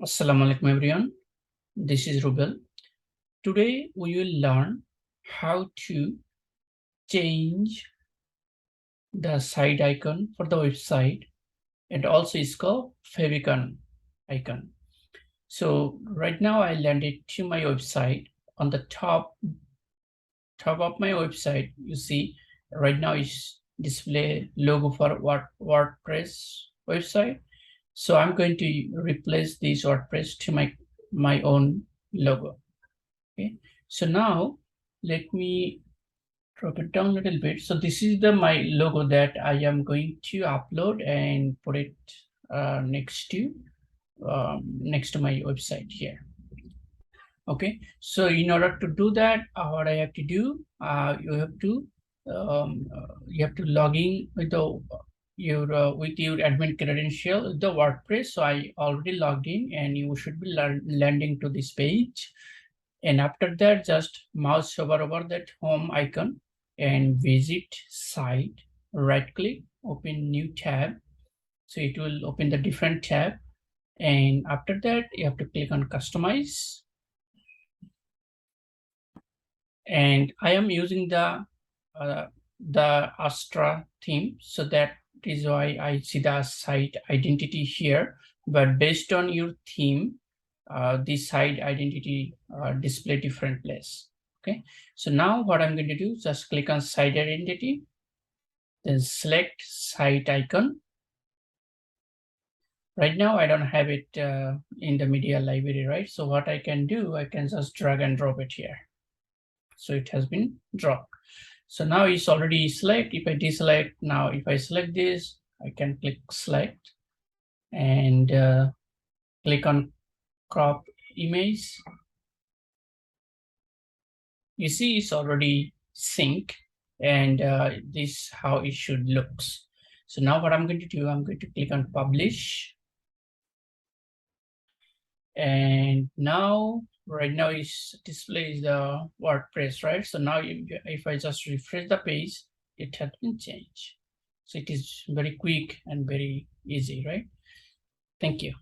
Assalamu alaikum everyone. This is Rubel. Today we will learn how to change the side icon for the website, and also it's called Favicon icon. So right now I landed to my website. On the top of my website, you see right now is display logo for WordPress website. So I'm going to replace this WordPress to my own logo. Okay, so now let me drop it down a little bit. So this is my logo that I am going to upload and put it next to my website here. Okay, so in order to do that, what I have to do, you have to log in with your admin credential with the WordPress. So I already logged in, and you should be landing to this page. And after that, just mouse over that home icon and visit site, right click, open new tab. So it will open the different tab. And after that, you have to click on customize. And I am using the Astra theme. So that is why I see the site identity here. But based on your theme, the site identity display different place. Okay, so now what I'm going to do, just click on site identity, then select site icon. Right now I don't have it in the media library, right? So what I can do, I can just drag and drop it here. So it has been dropped. So now it's already select. If I deselect, now if I select this, I can click select and click on crop image. You see it's already synced, and this how it should looks. So now what I'm going to do, I'm going to click on publish. And now right now is displays the WordPress, right? So now if I just refresh the page, it has been changed. So it is very quick and very easy, right? Thank you.